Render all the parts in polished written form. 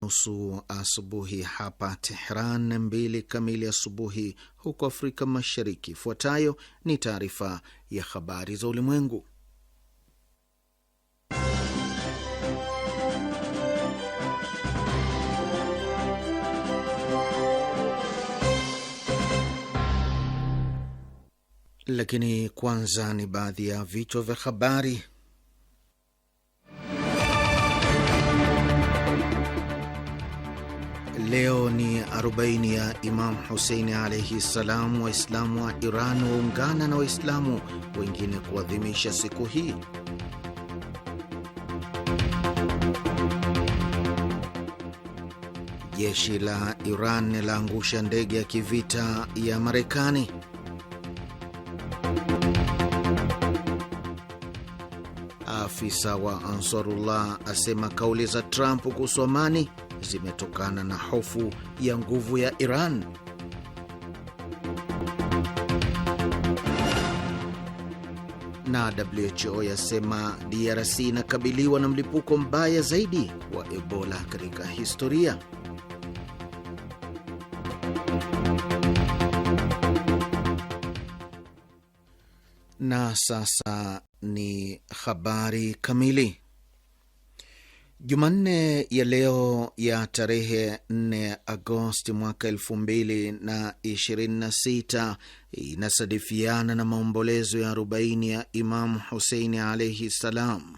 nusu asubuhi hapa Tehran, 2 kamili asubuhi huko Afrika Mashariki. Ifuatayo ni taarifa ya habari za ulimwengu, lakini kwanza ni baadhi ya vichwa vya habari. Leo ni 40 ya Imam Huseini alaihi salam. Waislamu wa Iran waungana na Waislamu wengine kuadhimisha siku hii. Jeshi la Iran laangusha ndege ya kivita ya Marekani. Afisa wa Ansarullah asema kauli za Trump kuhusu amani zimetokana na hofu ya nguvu ya Iran. Na WHO yasema DRC inakabiliwa na mlipuko mbaya zaidi wa Ebola katika historia. Na sasa ni habari kamili. Jumanne ya leo ya tarehe 4 Agosti mwaka 2026 inasadifiana na maombolezo ya 40 ya Imamu Huseini alaihi salam,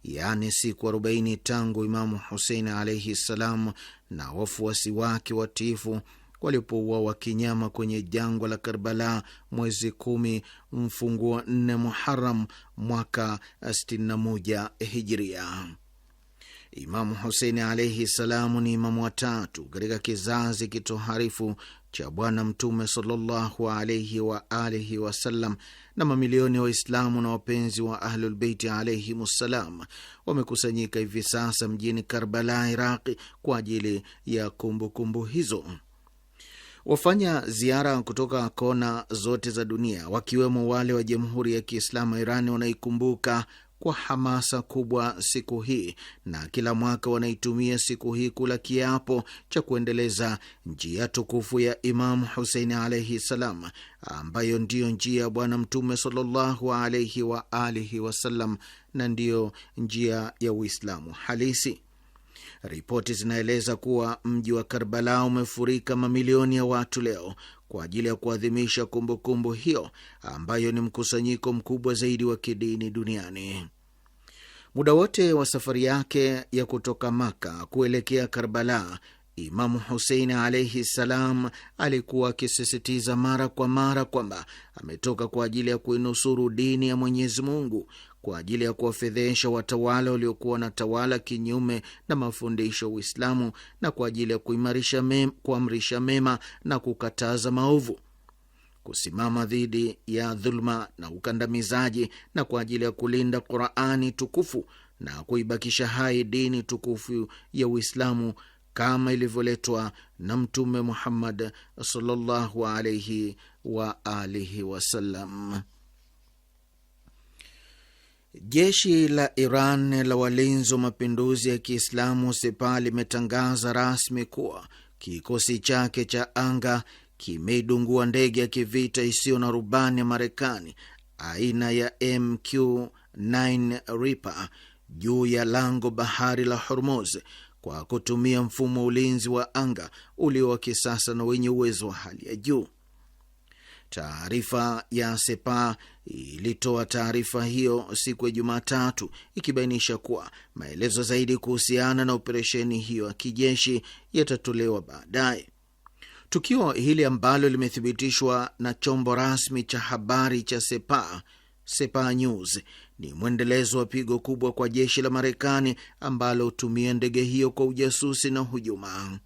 yaani siku 40 tangu Imamu Huseini alaihi salam na wafuasi wake watifu walipouawa kinyama kwenye jangwa la Karbala mwezi 10 mfunguo 4 Muharram mwaka 61 Hijria. Imamu Huseini alaihi salamu ni imamu watatu katika kizazi kitoharifu cha Bwana Mtume sallallahu alaihi wa alihi wasallam, na mamilioni ya Waislamu na wapenzi wa Ahlulbeiti alaihimussalam wamekusanyika hivi sasa mjini Karbala, Iraqi, kwa ajili ya kumbukumbu hizo. Wafanya ziara kutoka kona zote za dunia, wakiwemo wale wa Jamhuri ya Kiislamu Irani, wanaikumbuka kwa hamasa kubwa siku hii, na kila mwaka wanaitumia siku hii kula kiapo cha kuendeleza njia tukufu ya Imamu Huseini alaihi salam, ambayo ndiyo njia ya Bwana Mtume sallallahu alaihi wa alihi wasallam, na ndiyo njia ya Uislamu halisi. Ripoti zinaeleza kuwa mji wa Karbala umefurika mamilioni ya watu leo kwa ajili ya kuadhimisha kumbukumbu hiyo, ambayo ni mkusanyiko mkubwa zaidi wa kidini duniani. Muda wote wa safari yake ya kutoka Maka kuelekea Karbala, Imamu Huseini alaihi salam alikuwa akisisitiza mara kwa mara kwamba ametoka kwa ajili ya kuinusuru dini ya Mwenyezi Mungu, kwa ajili ya kuwafedhesha watawala waliokuwa na tawala kinyume na mafundisho ya Uislamu, na kwa ajili ya kuamrisha mema na kukataza maovu, kusimama dhidi ya dhuluma na ukandamizaji, na kwa ajili ya kulinda Qur'ani tukufu na kuibakisha hai dini tukufu ya Uislamu kama ilivyoletwa na Mtume Muhammad sallallahu alaihi wa alihi wasallam. Jeshi la Iran la walinzi wa mapinduzi ya Kiislamu Sepah limetangaza rasmi kuwa kikosi chake cha anga kimeidungua ndege ya kivita isiyo na rubani ya Marekani aina ya MQ-9 Reaper juu ya lango bahari la Hormuz kwa kutumia mfumo wa ulinzi wa anga ulio wa kisasa na wenye uwezo wa hali ya juu. Taarifa ya Sepah ilitoa taarifa hiyo siku ya Jumatatu, ikibainisha kuwa maelezo zaidi kuhusiana na operesheni hiyo ya kijeshi yatatolewa baadaye. Tukio hili ambalo limethibitishwa na chombo rasmi cha habari cha Sepah News, ni mwendelezo wa pigo kubwa kwa jeshi la Marekani ambalo hutumia ndege hiyo kwa ujasusi na hujuma.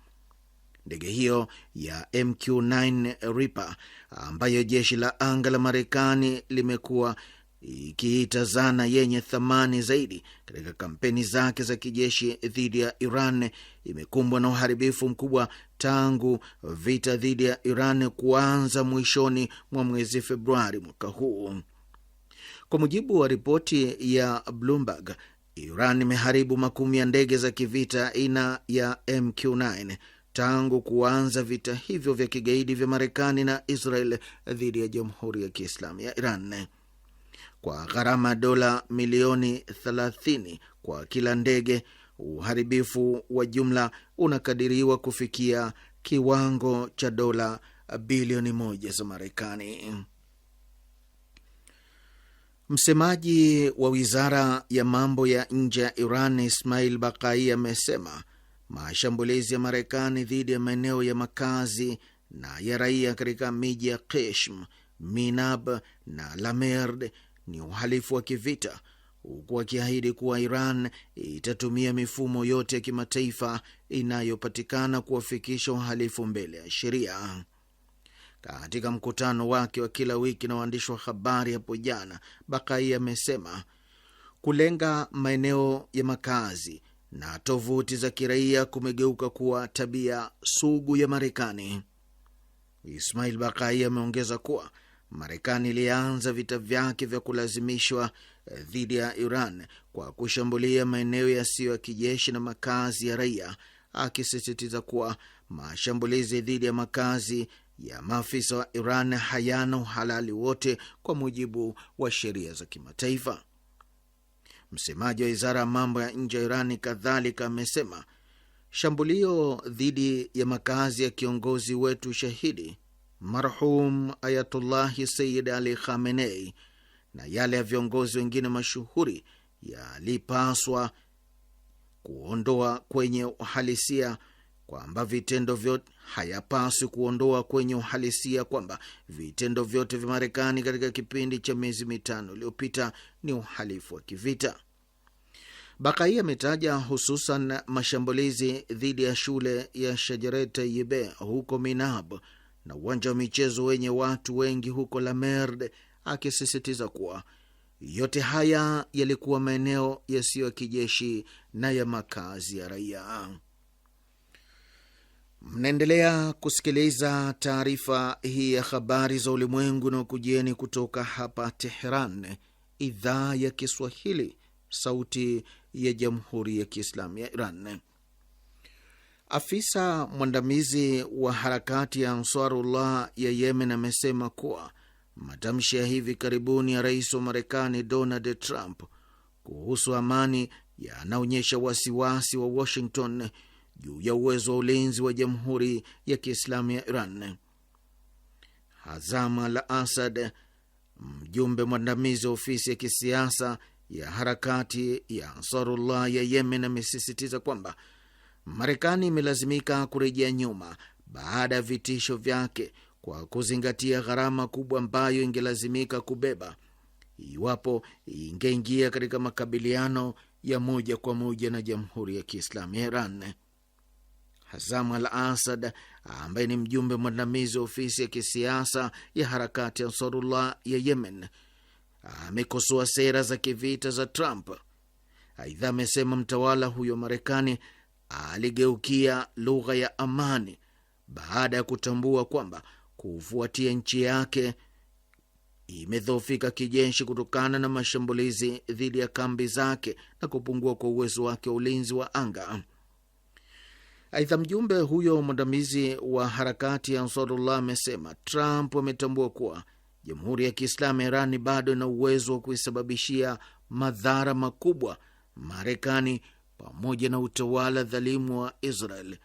Ndege hiyo ya MQ-9 Reaper, ambayo jeshi la anga la Marekani limekuwa ikiita zana yenye thamani zaidi katika kampeni zake za kijeshi dhidi ya Iran, imekumbwa na uharibifu mkubwa tangu vita dhidi ya Iran kuanza mwishoni mwa mwezi Februari mwaka huu. Kwa mujibu wa ripoti ya Bloomberg, Iran imeharibu makumi ya ndege za kivita aina ya MQ-9 tangu kuanza vita hivyo vya kigaidi vya Marekani na Israel dhidi ya Jamhuri ya Kiislamu ya Iran. Kwa gharama dola milioni 30 kwa kila ndege, uharibifu wa jumla unakadiriwa kufikia kiwango cha dola bilioni 1 za Marekani. Msemaji wa wizara ya mambo ya nje ya Iran, Ismail Bakai, amesema mashambulizi ya Marekani dhidi ya maeneo ya makazi na ya raia katika miji ya Qeshm, Minab na Lamerd ni uhalifu wa kivita, huku akiahidi kuwa Iran itatumia mifumo yote ya kimataifa inayopatikana kuwafikisha uhalifu mbele ya sheria. Katika mkutano wake wa kila wiki na waandishi wa habari hapo jana, Bakai amesema kulenga maeneo ya makazi na tovuti za kiraia kumegeuka kuwa tabia sugu ya Marekani. Ismail Bakai ameongeza kuwa Marekani ilianza vita vyake vya kulazimishwa dhidi ya Iran kwa kushambulia maeneo yasiyo ya kijeshi na makazi ya raia, akisisitiza kuwa mashambulizi dhidi ya makazi ya maafisa wa Iran hayana uhalali wote kwa mujibu wa sheria za kimataifa. Msemaji wa wizara ya mambo ya nje ya Irani kadhalika amesema shambulio dhidi ya makazi ya kiongozi wetu shahidi marhum Ayatullahi Sayyid Ali Khamenei na yale ya viongozi wengine mashuhuri yalipaswa kuondoa kwenye uhalisia kwamba vitendo vyote hayapaswi kuondoa kwenye uhalisia kwamba vitendo vyote vya Marekani katika kipindi cha miezi mitano iliyopita ni uhalifu wa kivita. Bakai ametaja hususan mashambulizi dhidi ya shule ya Shajaret Tayyibe huko Minab na uwanja wa michezo wenye watu wengi huko Lamerd, akisisitiza kuwa yote haya yalikuwa maeneo yasiyo ya kijeshi na ya makazi ya raia. Mnaendelea kusikiliza taarifa hii ya habari za ulimwengu na ukujieni kutoka hapa Tehran, idhaa ya Kiswahili, sauti ya Jamhuri ya Kiislamu ya Iran. Afisa mwandamizi wa harakati ya Ansarullah ya Yemen amesema kuwa matamshi ya hivi karibuni ya rais wa Marekani Donald Trump kuhusu amani yanaonyesha wasiwasi wa Washington juu ya uwezo wa ulinzi wa Jamhuri ya Kiislamu ya Iran. Hazam al-Assad, mjumbe mwandamizi wa ofisi ya kisiasa ya harakati ya Ansarullah ya Yemen, amesisitiza kwamba Marekani imelazimika kurejea nyuma baada ya vitisho vyake kwa kuzingatia gharama kubwa ambayo ingelazimika kubeba iwapo ingeingia katika makabiliano ya moja kwa moja na Jamhuri ya Kiislamu ya Iran. Hazam al-Assad, ambaye ni mjumbe mwandamizi wa ofisi ya kisiasa ya harakati ya Ansarullah ya Yemen, amekosoa sera za kivita za Trump. Aidha, amesema mtawala huyo Marekani aligeukia lugha ya amani baada ya kutambua kwamba kufuatia nchi yake imedhoofika kijeshi kutokana na mashambulizi dhidi ya kambi zake na kupungua kwa uwezo wake wa ulinzi wa anga. Aidha, mjumbe huyo mwandamizi wa harakati ya Ansarullah amesema Trump ametambua kuwa Jamhuri ya Kiislamu ya Irani bado ina uwezo wa kuisababishia madhara makubwa Marekani pamoja na utawala dhalimu wa Israel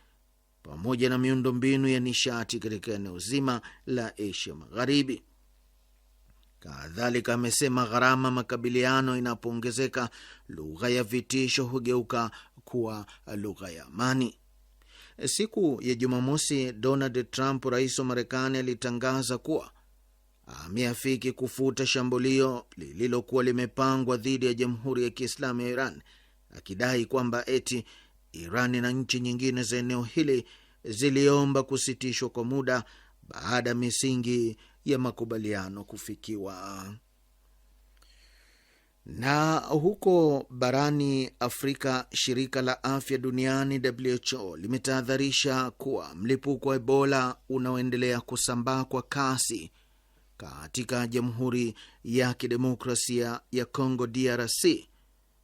pamoja na miundo mbinu ya nishati katika eneo zima la Asia Magharibi. Kadhalika amesema gharama makabiliano inapoongezeka, lugha ya vitisho hugeuka kuwa lugha ya amani. Siku ya Jumamosi, Donald Trump, rais wa Marekani, alitangaza kuwa ameafiki kufuta shambulio lililokuwa limepangwa dhidi ya Jamhuri ya Kiislamu ya Iran, akidai kwamba eti Iran na nchi nyingine za eneo hili ziliomba kusitishwa kwa muda baada ya misingi ya makubaliano kufikiwa. Na huko barani Afrika, shirika la afya duniani WHO limetahadharisha kuwa mlipuko wa Ebola unaoendelea kusambaa kwa kasi katika Jamhuri ya Kidemokrasia ya Kongo DRC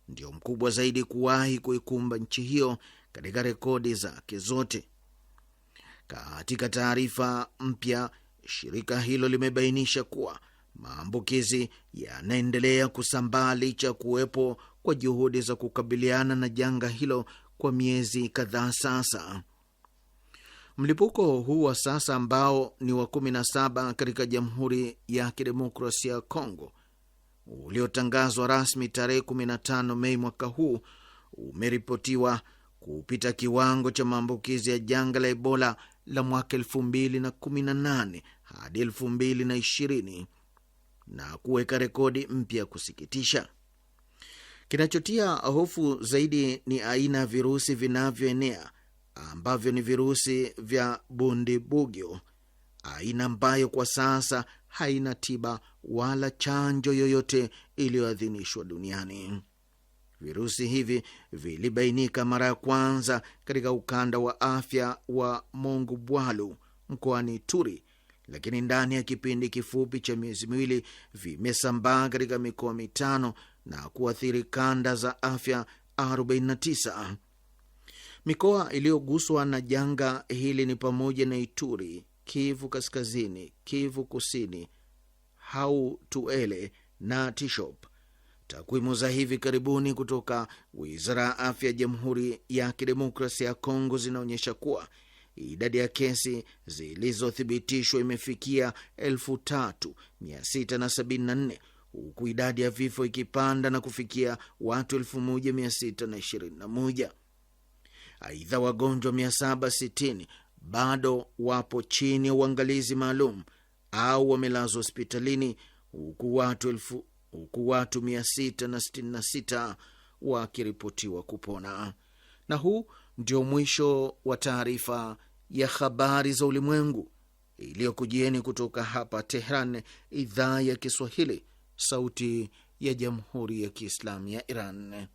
ndio mkubwa zaidi kuwahi kuikumba nchi hiyo katika rekodi zake zote. Katika taarifa mpya, shirika hilo limebainisha kuwa maambukizi yanaendelea kusambaa licha ya kuwepo kwa juhudi za kukabiliana na janga hilo kwa miezi kadhaa sasa. Mlipuko huu wa sasa ambao ni wa 17 katika Jamhuri ya Kidemokrasia ya Kongo, uliotangazwa rasmi tarehe 15 Mei mwaka huu, umeripotiwa kupita kiwango cha maambukizi ya janga la Ebola la mwaka 2018 hadi 2020 na kuweka rekodi mpya kusikitisha. Kinachotia hofu zaidi ni aina ya virusi vinavyoenea ambavyo ni virusi vya Bundibugyo, aina ambayo kwa sasa haina tiba wala chanjo yoyote iliyoidhinishwa duniani. Virusi hivi vilibainika mara ya kwanza katika ukanda wa afya wa Mongubwalu mkoani Turi, lakini ndani ya kipindi kifupi cha miezi miwili vimesambaa katika mikoa 5 na kuathiri kanda za afya 49. Mikoa iliyoguswa na janga hili ni pamoja na Ituri, Kivu Kaskazini, Kivu Kusini, Hau-Tuele na Tishop. Takwimu za hivi karibuni kutoka Wizara ya Afya ya Jamhuri ya Kidemokrasia ya Kongo zinaonyesha kuwa idadi ya kesi zilizothibitishwa imefikia 3674 huku idadi ya vifo ikipanda na kufikia watu 1621. Aidha, wagonjwa 760 bado wapo chini ya uangalizi maalum au wamelazwa hospitalini huku watu 666 wakiripotiwa kupona. Na huu ndio mwisho wa taarifa ya habari za ulimwengu iliyokujieni kutoka hapa Tehran, idhaa ya Kiswahili, sauti ya Jamhuri ya Kiislamu ya Iran.